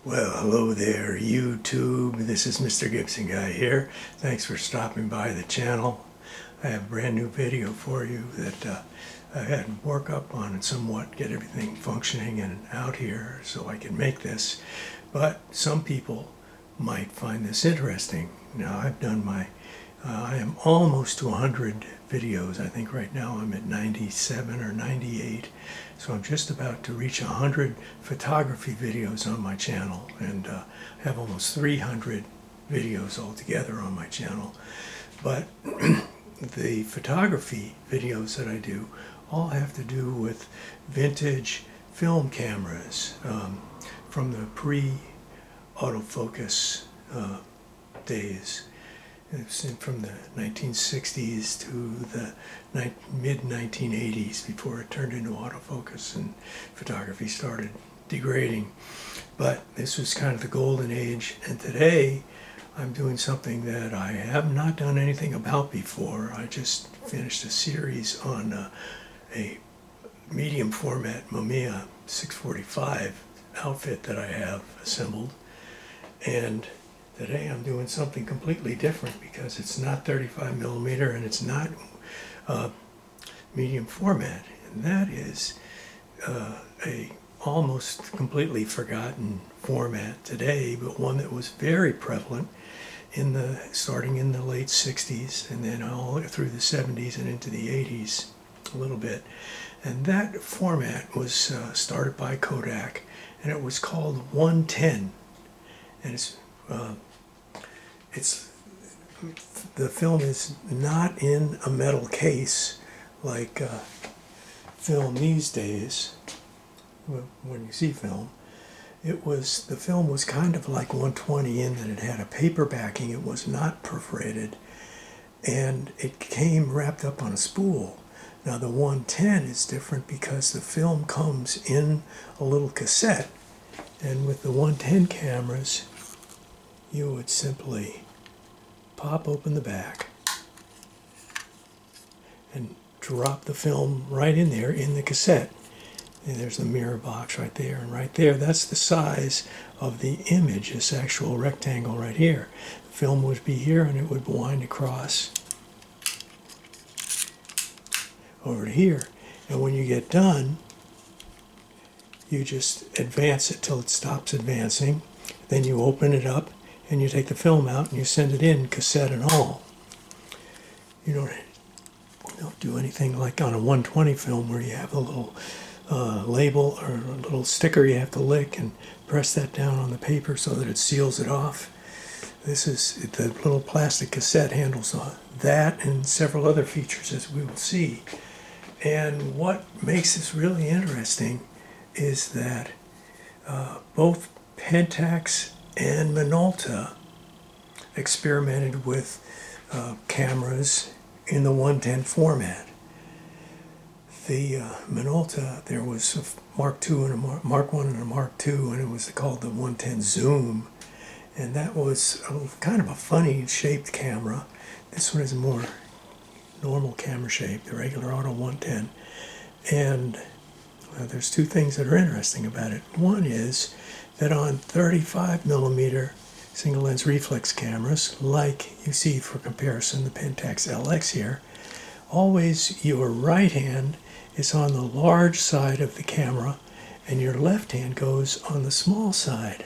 Well, hello there, YouTube. This is Mr. Gibson Guy here. Thanks for stopping by the channel. I have a brand new video for you that I had to work up on and somewhat get everything functioning and out here so I can make this. But some people might find this interesting. Now, I've done I am almost to 100 videos. I think right now I'm at 97 or 98. So I'm just about to reach 100 photography videos on my channel, and I have almost 300 videos altogether on my channel. But the photography videos that I do all have to do with vintage film cameras from the pre-autofocus days. It's from the 1960s to the mid-1980s before it turned into autofocus and photography started degrading. But this was kind of the golden age, and today I'm doing something that I have not done anything about before. I just finished a series on a medium format Mamiya 645 outfit that I have assembled, and today I'm doing something completely different because it's not 35 millimeter and it's not medium format, and that is a almost completely forgotten format today, but one that was very prevalent starting in the late 60s and then all through the 70s and into the 80s a little bit. And that format was started by Kodak, and it was called 110, and the film is not in a metal case like film these days. When you see film, the film was kind of like 120 in that it had a paper backing. It was not perforated, and it came wrapped up on a spool. Now the 110 is different because the film comes in a little cassette, and with the 110 cameras you would simply pop open the back and drop the film right in there in the cassette. And there's the mirror box right there, and right there, that's the size of the image, this actual rectangle right here. The film would be here, and it would wind across over to here. And when you get done, you just advance it till it stops advancing. Then you open it up, and you take the film out and you send it in, cassette and all. You don't do anything like on a 120 film where you have a little label or a little sticker you have to lick and press that down on the paper so that it seals it off. The little plastic cassette handles that and several other features, as we will see. And what makes this really interesting is that both Pentax and Minolta experimented with cameras in the 110 format. The Minolta, there was a Mark II and a Mark I and a Mark II, and it was called the 110 Zoom, and that was kind of a funny shaped camera. This one is a more normal camera shape, the regular Auto 110. And there's two things that are interesting about it. One is that on 35 millimeter single lens reflex cameras, like you see for comparison the Pentax LX here, always your right hand is on the large side of the camera and your left hand goes on the small side.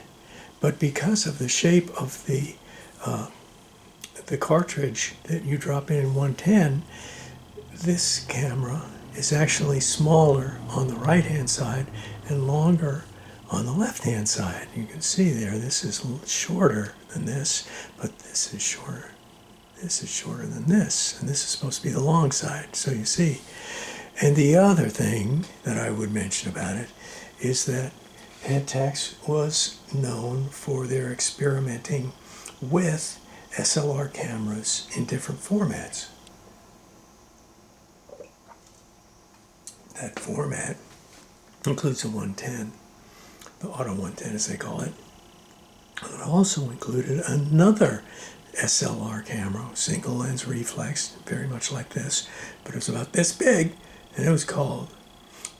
But because of the shape of the cartridge that you drop in 110, this camera is actually smaller on the right hand side and longer on the left hand side. You can see there, this is shorter than this, but this is shorter. This is shorter than this, and this is supposed to be the long side, so you see. And the other thing that I would mention about it is that Pentax was known for their experimenting with SLR cameras in different formats. That format includes a 110, the Auto 110 as they call it. It also included another SLR camera, single lens reflex, very much like this, but it was about this big, and it was called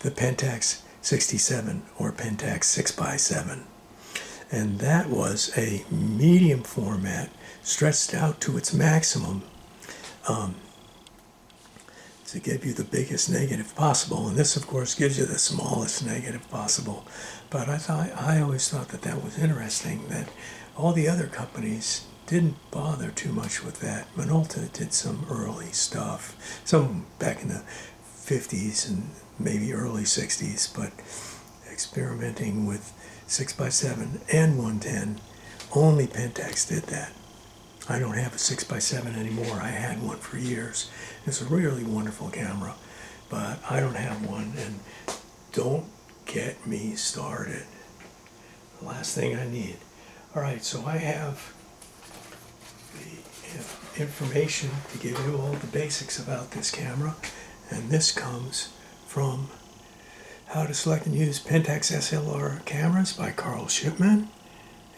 the Pentax 67 or Pentax 6x7. and that was a medium format stretched out to its maximum to give you the biggest negative possible. And this, of course, gives you the smallest negative possible. But I always thought that that was interesting, that all the other companies didn't bother too much with that. Minolta did some early stuff, some back in the 50s and maybe early 60s, but experimenting with 6x7 and 110, only Pentax did that. I don't have a 6x7 anymore. I had one for years. It's a really wonderful camera, but I don't have one, and don't get me started. The last thing I need. All right, so I have the information to give you all the basics about this camera, and this comes from How to Select and Use Pentax SLR Cameras by Carl Shipman,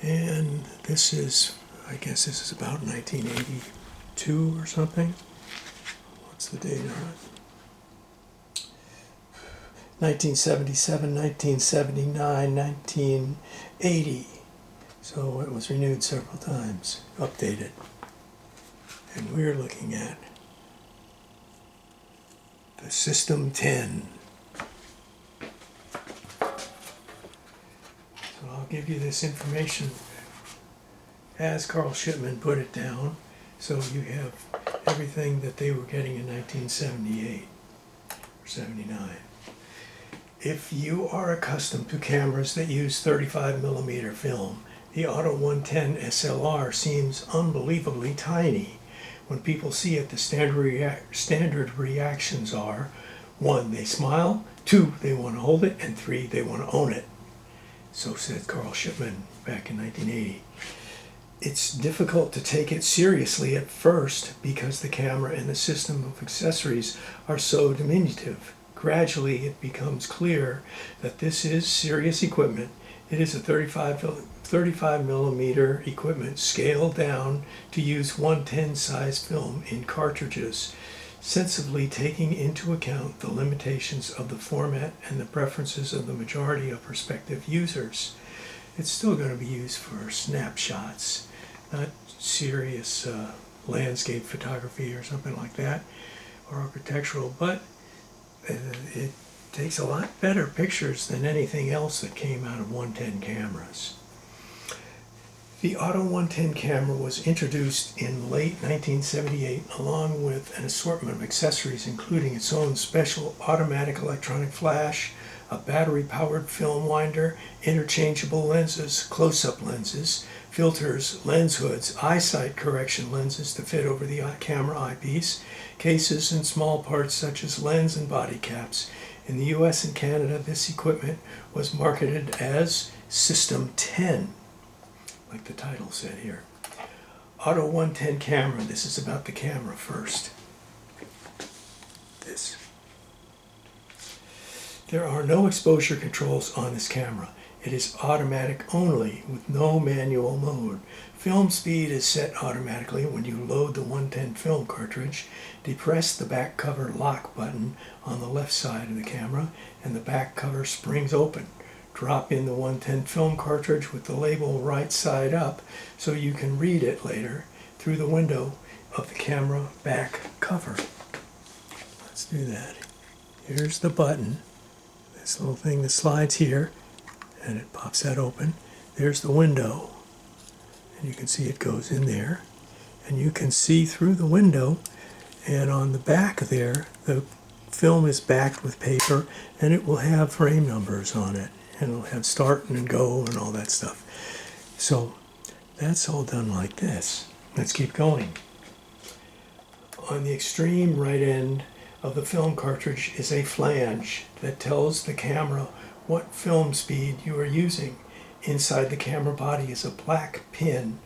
and this is, I guess this is about 1982 or something. What's the date on it? 1977, 1979, 1980. So it was renewed several times, updated. And we're looking at the System 10. So I'll give you this information as Carl Shipman put it down, so you have everything that they were getting in 1978 or 79. If you are accustomed to cameras that use 35mm film, the Auto 110 SLR seems unbelievably tiny. When people see it, the standard reactions are: 1, they smile; 2, they want to hold it; and 3, they want to own it. So said Carl Shipman back in 1980. It's difficult to take it seriously at first because the camera and the system of accessories are so diminutive. Gradually, it becomes clear that this is serious equipment. It is a 35mm equipment scaled down to use 110 size film in cartridges, sensibly taking into account the limitations of the format and the preferences of the majority of prospective users. It's still going to be used for snapshots, not serious landscape photography or something like that, or architectural, but it takes a lot better pictures than anything else that came out of 110 cameras. The Auto 110 camera was introduced in late 1978 along with an assortment of accessories, including its own special automatic electronic flash, a battery-powered film winder, interchangeable lenses, close-up lenses, filters, lens hoods, eyesight correction lenses to fit over the camera eyepiece, cases, and small parts such as lens and body caps. In the US and Canada, this equipment was marketed as System 10, like the title said here. Auto 110 camera. This is about the camera first. This. There are no exposure controls on this camera. It is automatic only with no manual mode. Film speed is set automatically when you load the 110 film cartridge. Depress the back cover lock button on the left side of the camera and the back cover springs open. Drop in the 110 film cartridge with the label right side up so you can read it later through the window of the camera back cover. Let's do that. Here's the button. This little thing that slides here, and it pops that open. There's the window, and you can see it goes in there, and you can see through the window, and on the back there the film is backed with paper, and it will have frame numbers on it, and it'll have start and go and all that stuff. So that's all done like this. Let's keep going. On the extreme right end of the film cartridge is a flange that tells the camera what film speed you are using. Inside the camera body is a black pin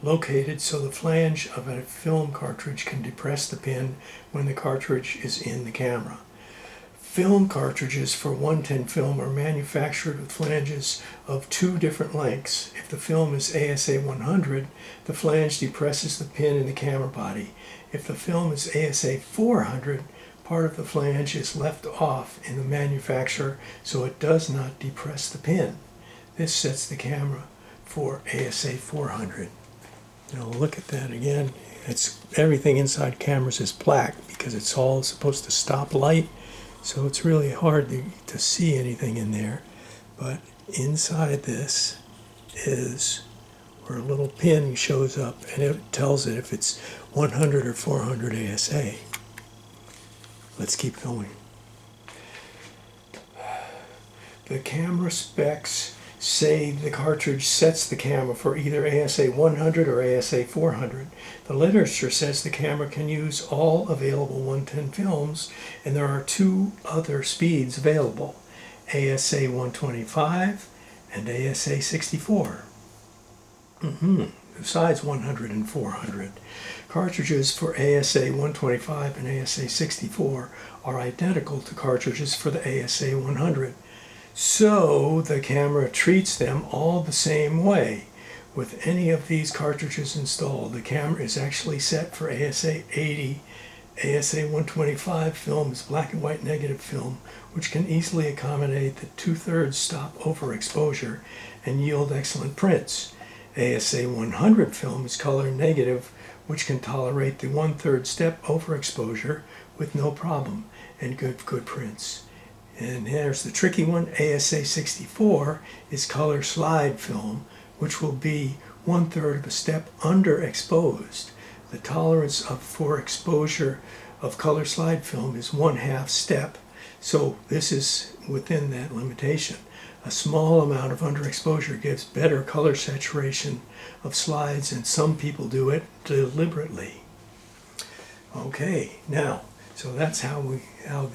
located so the flange of a film cartridge can depress the pin when the cartridge is in the camera. Film cartridges for 110 film are manufactured with flanges of 2 different lengths. If the film is ASA 100, the flange depresses the pin in the camera body. If the film is ASA 400, part of the flange is left off in the manufacturer so it does not depress the pin. This sets the camera for ASA 400. You know, look at that again. It's everything inside cameras is black because it's all supposed to stop light, so it's really hard to see anything in there. But inside this is where a little pin shows up, and it tells it if it's 100 or 400 ASA. Let's keep going. The camera specs say the cartridge sets the camera for either ASA 100 or ASA 400. The literature says the camera can use all available 110 films, and there are two other speeds available, ASA 125 and ASA 64. Besides 100 and 400. Cartridges for ASA 125 and ASA 64 are identical to cartridges for the ASA 100. So the camera treats them all the same way. With any of these cartridges installed, the camera is actually set for ASA 80. ASA 125 film is black and white negative film, which can easily accommodate the 2/3 stop overexposure and yield excellent prints. ASA 100 film is color negative, which can tolerate the 1/3 step overexposure with no problem and good prints. And here's the tricky one. ASA 64 is color slide film, which will be 1/3 of a step underexposed. The tolerance for exposure of color slide film is 1/2 step, so this is within that limitation. A small amount of underexposure gives better color saturation of slides, and some people do it deliberately. Okay, now, so that's how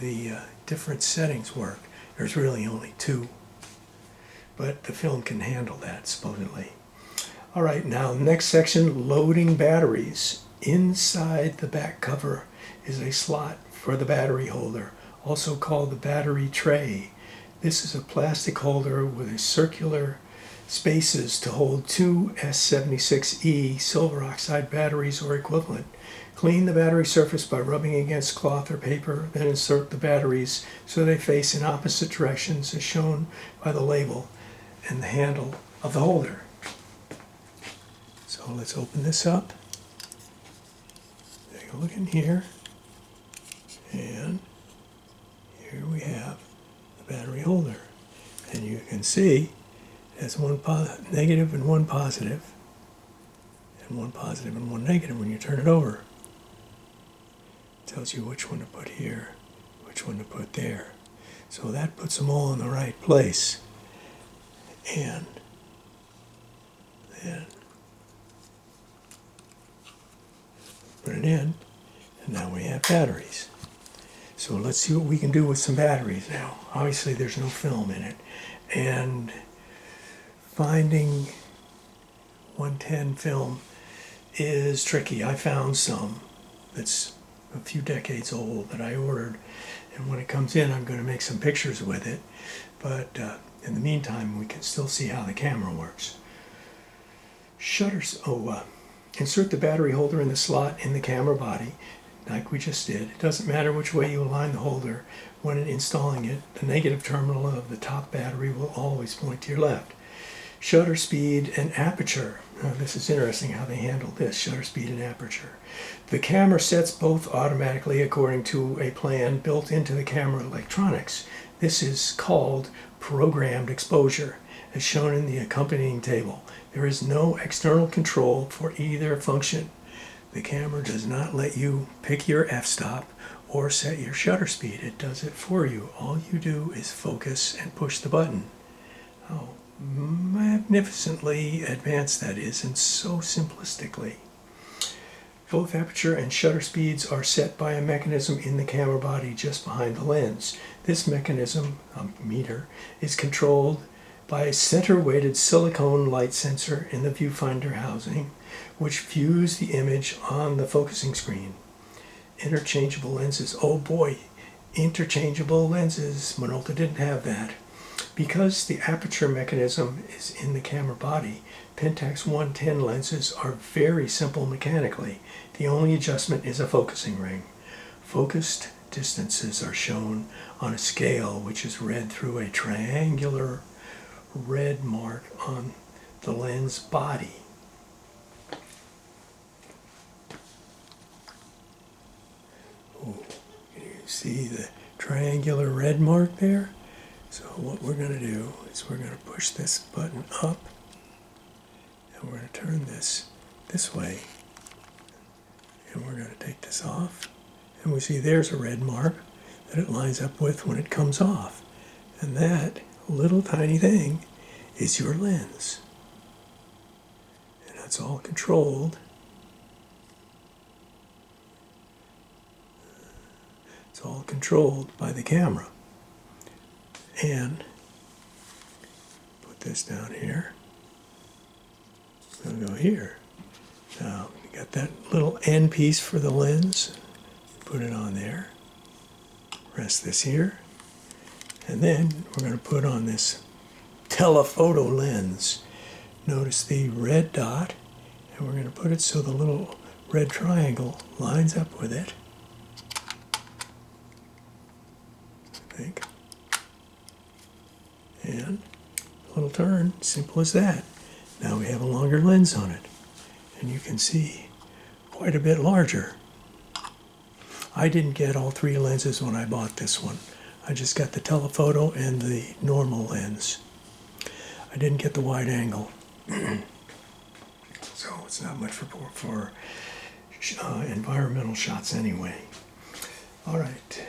the different settings work. There's really only two, but the film can handle that, supposedly. All right, now next section, loading batteries. Inside the back cover is a slot for the battery holder, also called the battery tray. This is a plastic holder with a circular spaces to hold two S76E silver oxide batteries or equivalent. Clean the battery surface by rubbing against cloth or paper, then insert the batteries so they face in opposite directions as shown by the label and the handle of the holder. So let's open this up. Take a look in here, and here we have the battery holder, and you can see there's one negative and one positive, and one positive and one negative when you turn it over. It tells you which one to put here, which one to put there. So that puts them all in the right place. And then put it in, and now we have batteries. So let's see what we can do with some batteries now. Obviously there's no film in it, and finding 110 film is tricky. I found some that's a few decades old that I ordered, and when it comes in I'm going to make some pictures with it, but in the meantime we can still see how the camera works. Insert the battery holder in the slot in the camera body like we just did. It doesn't matter which way you align the holder when installing it. The negative terminal of the top battery will always point to your left. Shutter speed and aperture. Now, this is interesting how they handle this, shutter speed and aperture. The camera sets both automatically according to a plan built into the camera electronics. This is called programmed exposure, as shown in the accompanying table. There is no external control for either function. The camera does not let you pick your f-stop or set your shutter speed. It does it for you. All you do is focus and push the button. How magnificently advanced that is, and so simplistically. Both aperture and shutter speeds are set by a mechanism in the camera body just behind the lens. This mechanism, a meter, is controlled by a center-weighted silicone light sensor in the viewfinder housing, which views the image on the focusing screen. Interchangeable lenses. Oh boy, interchangeable lenses. Minolta didn't have that. Because the aperture mechanism is in the camera body, Pentax 110 lenses are very simple mechanically. The only adjustment is a focusing ring. Focused distances are shown on a scale which is read through a triangular red mark on the lens body. Oh, can you see the triangular red mark there? So what we're going to do is we're going to push this button up, and we're going to turn this way, and we're going to take this off, and we see there's a red mark that it lines up with when it comes off. And that little tiny thing is your lens. And that's all controlled. It's all controlled by the camera. And put this down here. We'll go here. Now, you got that little end piece for the lens. Put it on there. Rest this here. And then we're going to put on this telephoto lens. Notice the red dot, and we're going to put it so the little red triangle lines up with it. I think. And a little turn, simple as that. Now we have a longer lens on it, and you can see quite a bit larger. I didn't get all three lenses when I bought this one. I just got the telephoto and the normal lens. I didn't get the wide angle. So it's not much for environmental shots anyway. All right.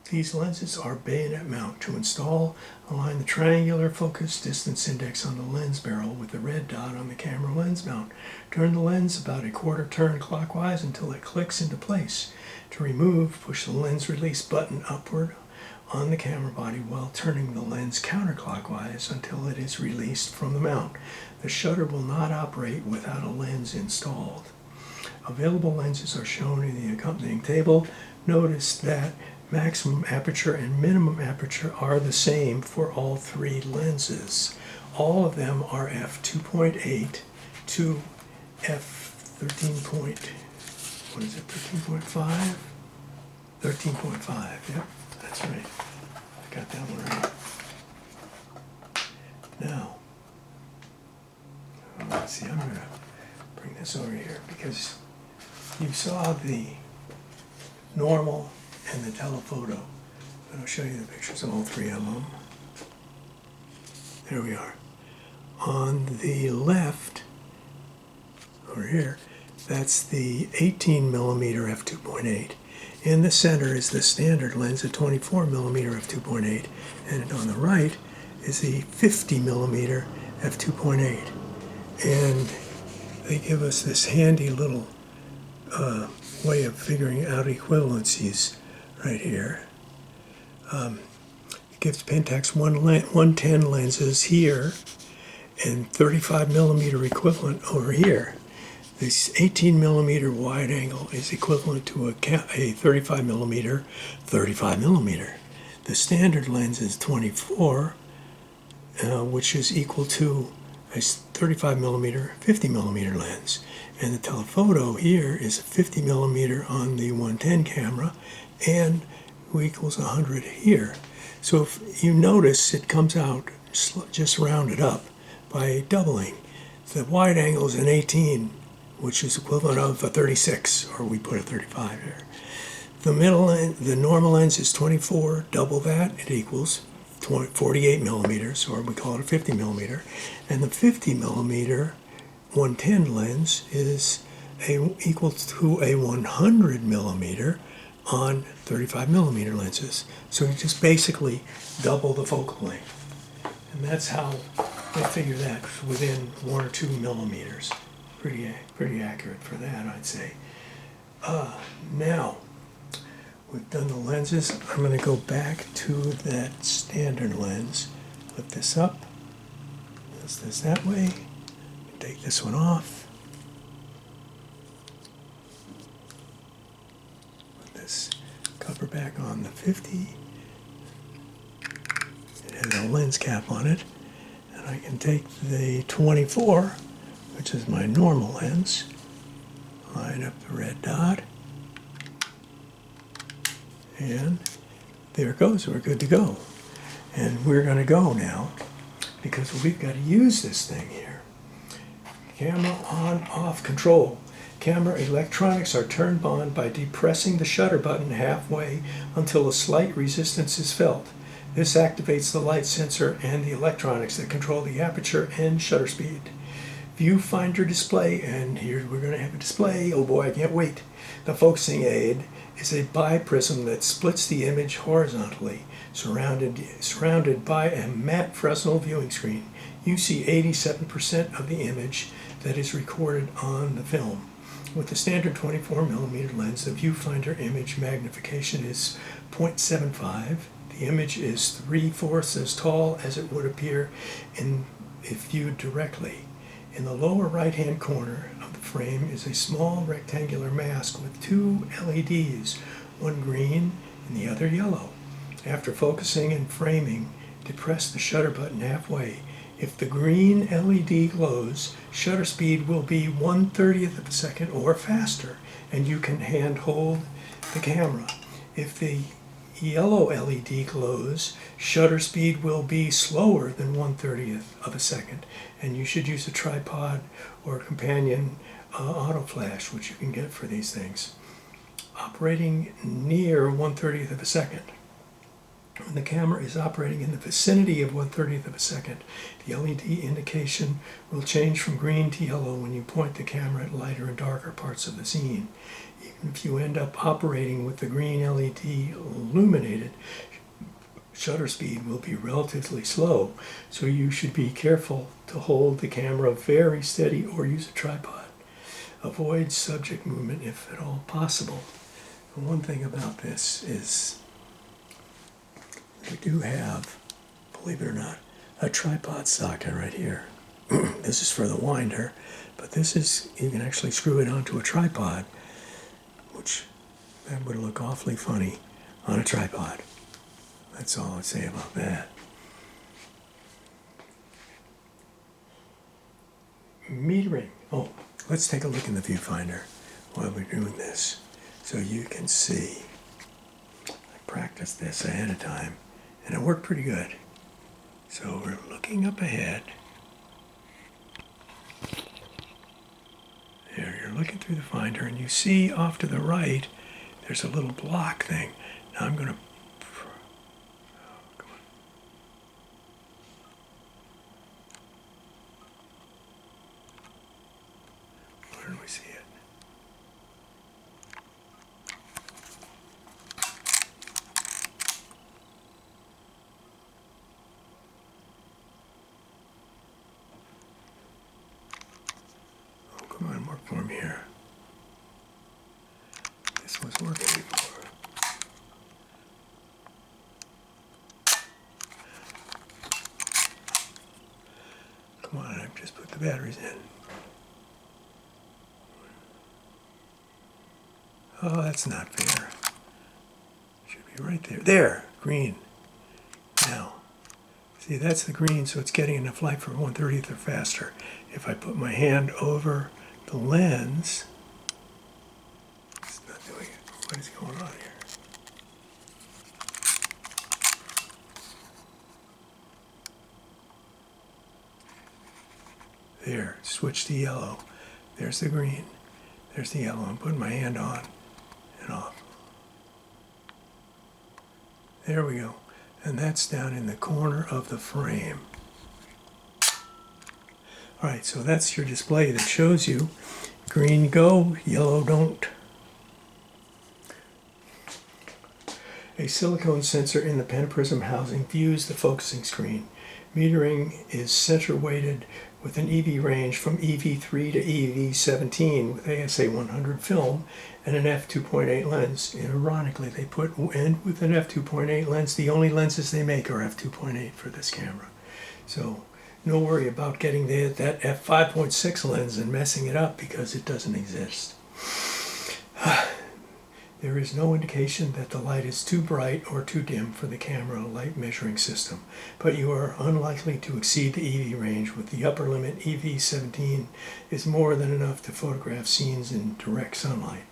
These lenses are bayonet mount. To install, align the triangular focus distance index on the lens barrel with the red dot on the camera lens mount. Turn the lens about a quarter turn clockwise until it clicks into place. To remove, push the lens release button upward on the camera body while turning the lens counterclockwise until it is released from the mount. The shutter will not operate without a lens installed. Available lenses are shown in the accompanying table. Notice that maximum aperture and minimum aperture are the same for all three lenses. All of them are f2.8 to f13. What is it, 13.5? 13.5, yep, that's right. I got that one right. Now, let's see, I'm going to bring this over here because you saw the normal and the telephoto. I'll show you the pictures of all three of them. There we are. On the left, over here, that's the 18 millimeter f2.8. In the center is the standard lens, a 24 millimeter f2.8, and on the right is the 50 millimeter f2.8. And they give us this handy little way of figuring out equivalencies right here. It gives Pentax 110 lenses here and 35 millimeter equivalent over here. This 18 millimeter wide angle is equivalent to a 35 millimeter. The standard lens is 24, which is equal to a 35 millimeter, 50 millimeter lens. And the telephoto here is 50 millimeter on the 110 camera and equals 100 here. So if you notice, it comes out just rounded up by doubling. The wide angle is an 18, which is equivalent of a 36, or we put a 35 here. The normal lens is 24, double that, it equals 48 millimeters, or we call it a 50 millimeter. And the 50 millimeter 110 lens is equal to a 100 millimeter on 35 millimeter lenses. So you just basically double the focal length. And that's how they figure that, within 1 or 2 millimeters. Pretty accurate for that, I'd say. Now, we've done the lenses. I'm going to go back to that standard lens. Lift this up. Lift this that way. Take this one off. Put this cover back on the 50. It has a lens cap on it. And I can take the 24, which is my normal lens, line up the red dot, and there it goes, we're good to go. And we're going to go now because we've got to use this thing here. Camera on, off, control. Camera electronics are turned on by depressing the shutter button halfway until a slight resistance is felt. This activates the light sensor and the electronics that control the aperture and shutter speed. Viewfinder display, and here we're going to have a display. Oh boy, I can't wait. The focusing aid is a biprism that splits the image horizontally, surrounded by a matte Fresnel viewing screen. You see 87% of the image that is recorded on the film. With the standard 24mm lens, the viewfinder image magnification is 0.75. The image is 3/4 as tall as it would appear if viewed directly. In the lower right-hand corner of the frame is a small rectangular mask with two LEDs, one green and the other yellow. After focusing and framing, depress the shutter button halfway. If the green LED glows, shutter speed will be 1/30th of a second or faster, and you can hand hold the camera. If the yellow LED glows, shutter speed will be slower than 1/30th of a second, and you should use a tripod or a companion auto flash, which you can get for these things. Operating near 1/30th of a second. When the camera is operating in the vicinity of 1/30th of a second, the LED indication will change from green to yellow when you point the camera at lighter and darker parts of the scene. Even if you end up operating with the green LED illuminated, shutter speed will be relatively slow, so you should be careful to hold the camera very steady or use a tripod. Avoid subject movement if at all possible. And one thing about this is we do have, believe it or not, a tripod socket right here. This is for the winder, but this is, you can actually screw it onto a tripod, which that would look awfully funny on a tripod. That's all I'd say about that. Metering. Oh, let's take a look in the viewfinder while we're doing this so you can see. I practiced this ahead of time and it worked pretty good. So we're looking up ahead. There, you're looking through the finder and you see off to the right there's a little block thing. Now I'm going to where do we see it? Oh, come on, work for me here. This was working before. Come on, I've just put the batteries in. Oh, that's not fair. Should be right there. There, green. Now, see, that's the green, so it's getting enough light for 1/30th or faster. If I put my hand over the lens, it's not doing it. What is going on here? There, switch to yellow. There's the green. There's the yellow. I'm putting my hand on and off. There we go. And that's down in the corner of the frame. All right, so that's your display that shows you green go, yellow don't. A silicone sensor in the pentaprism housing views the focusing screen. Metering is center weighted with an EV range from EV3 to EV17 with ASA 100 film and an f2.8 lens. And ironically, they put and with an f2.8 lens. The only lenses they make are f2.8 for this camera. So no worry about getting that f5.6 lens and messing it up because it doesn't exist. There is no indication that the light is too bright or too dim for the camera light measuring system, but you are unlikely to exceed the EV range with the upper limit. EV17 is more than enough to photograph scenes in direct sunlight.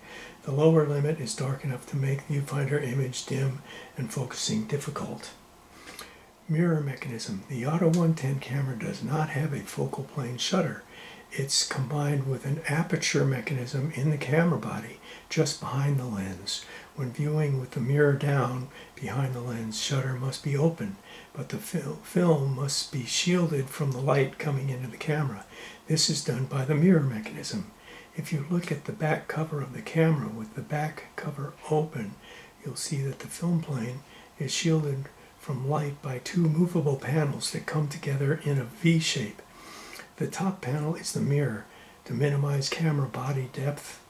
The lower limit is dark enough to make viewfinder image dim and focusing difficult. Mirror mechanism. The Auto 110 camera does not have a focal plane shutter. It's combined with an aperture mechanism in the camera body just behind the lens. When viewing with the mirror down behind the lens, shutter must be open, but the film must be shielded from the light coming into the camera. This is done by the mirror mechanism. If you look at the back cover of the camera with the back cover open, you'll see that the film plane is shielded from light by two movable panels that come together in a V shape. The top panel is the mirror. To minimize camera body depth,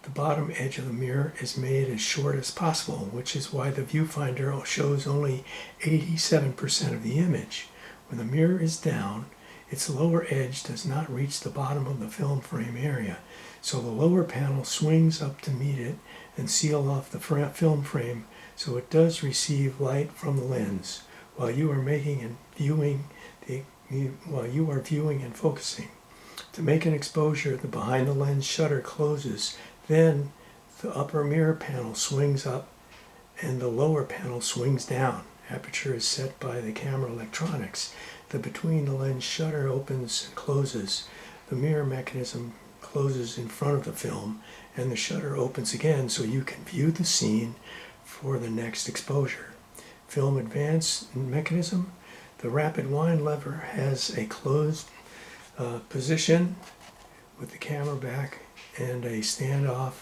the bottom edge of the mirror is made as short as possible, which is why the viewfinder shows only 87% of the image. When the mirror is down, its lower edge does not reach the bottom of the film frame area, so the lower panel swings up to meet it and seal off the film frame so it does receive light from the lens while you are viewing and focusing. To make an exposure, the behind the lens shutter closes, then the upper mirror panel swings up and the lower panel swings down. Aperture is set by the camera electronics. The between the lens shutter opens and closes. The mirror mechanism closes in front of the film and the shutter opens again so you can view the scene for the next exposure. Film advance mechanism. The rapid wind lever has a closed position with the camera back and a standoff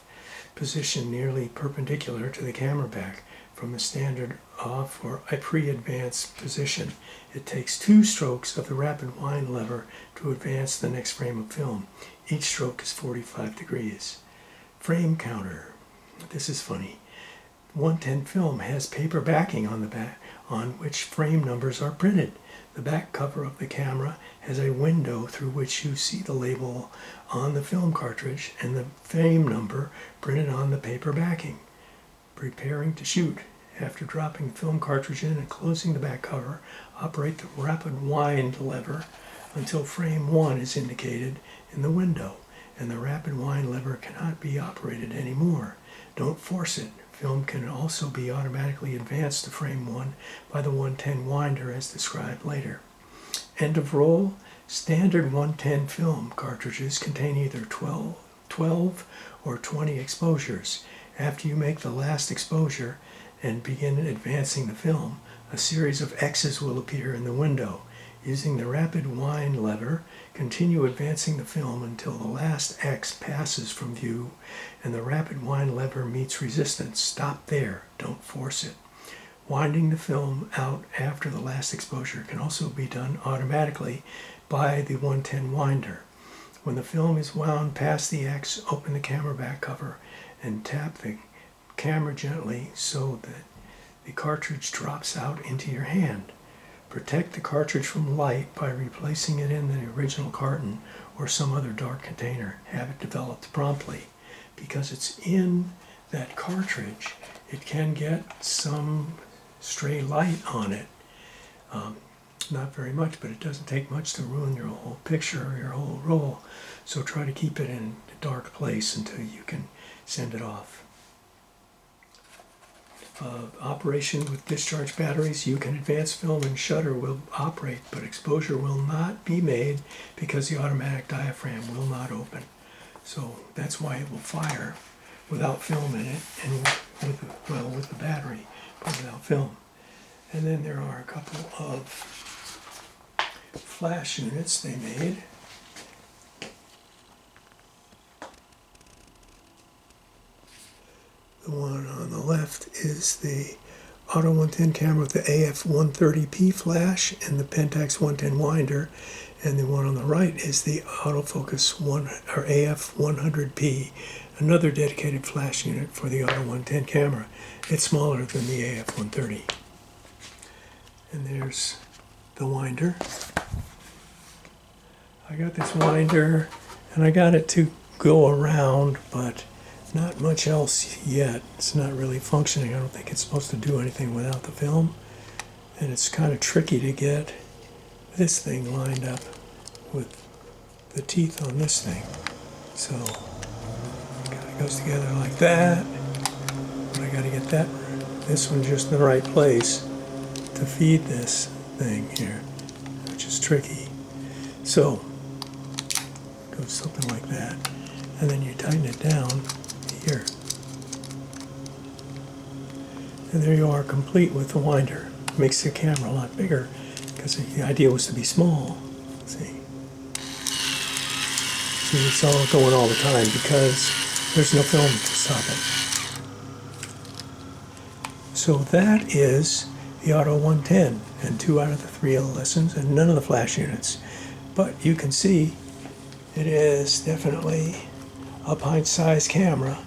position nearly perpendicular to the camera back. From the standard off or a pre-advanced position, it takes 2 strokes of the rapid wind lever to advance the next frame of film. Each stroke is 45 degrees. Frame counter. This is funny. 110 film has paper backing on the back on which frame numbers are printed. The back cover of the camera has a window through which you see the label on the film cartridge and the frame number printed on the paper backing. Preparing to shoot. After dropping the film cartridge in and closing the back cover, operate the rapid wind lever until frame 1 is indicated in the window, and the rapid wind lever cannot be operated anymore. Don't force it. Film can also be automatically advanced to frame 1 by the 110 winder as described later. End of roll. Standard 110 film cartridges contain either 12 or 20 exposures. After you make the last exposure and begin advancing the film, a series of X's will appear in the window. Using the rapid wind lever, continue advancing the film until the last X passes from view and the rapid wind lever meets resistance. Stop there, don't force it. Winding the film out after the last exposure can also be done automatically by the 110 winder. When the film is wound past the X, open the camera back cover and tap the camera gently so that the cartridge drops out into your hand. Protect the cartridge from light by replacing it in the original carton or some other dark container. Have it developed promptly. Because it's in that cartridge, it can get some stray light on it. Not very much, but it doesn't take much to ruin your whole picture or your whole roll. So try to keep it in a dark place until you can send it off. Operation with discharge batteries. You can advance film and shutter will operate, but exposure will not be made because the automatic diaphragm will not open. So that's why it will fire without film in it and with the battery, but without film. And then there are a couple of flash units they made. The one on the left is the Auto 110 camera with the AF130P flash and the Pentax 110 winder, and the one on the right is the autofocus AF100P, another dedicated flash unit for the Auto 110 camera. It's smaller than the AF130. And there's the winder. I got this winder and I got it to go around, but not much else yet. It's not really functioning. I don't think it's supposed to do anything without the film. And it's kind of tricky to get this thing lined up with the teeth on this thing. So it kind of goes together like that. But I got to get this one just in the right place to feed this. thing here, which is tricky. So, go something like that. And then you tighten it down here. And there you are, complete with the winder. Makes the camera a lot bigger because the idea was to be small. See? See, it's all going all the time because there's no film to stop it. So that is the Auto 110 and 2 out of the 3 lessons and none of the flash units. But you can see it is definitely a pint-sized camera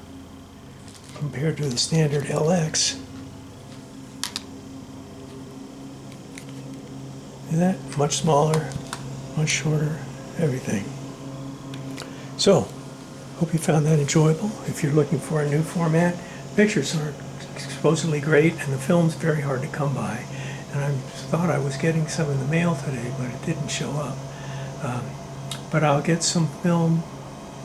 compared to the standard LX. And that much smaller, much shorter, everything. So, hope you found that enjoyable. If you're looking for a new format, pictures are supposedly great and the film's very hard to come by. And I thought I was getting some in the mail today, but it didn't show up. But I'll get some film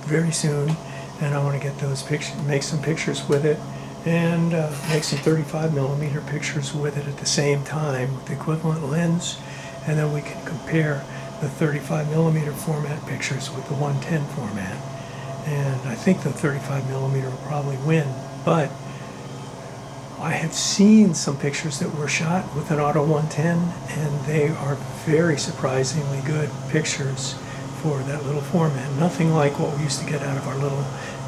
very soon, and I want to get those pictures, make some pictures with it, and make some 35mm pictures with it at the same time with the equivalent lens, and then we can compare the 35mm format pictures with the 110 format. And I think the 35mm will probably win, but I have seen some pictures that were shot with an Auto 110, and they are very surprisingly good pictures for that little format. Nothing like what we used to get out of our little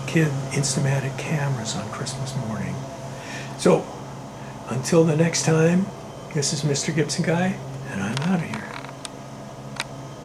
kid Instamatic cameras on Christmas morning. So, until the next time, this is Mr. Gibson Guy, and I'm out of here.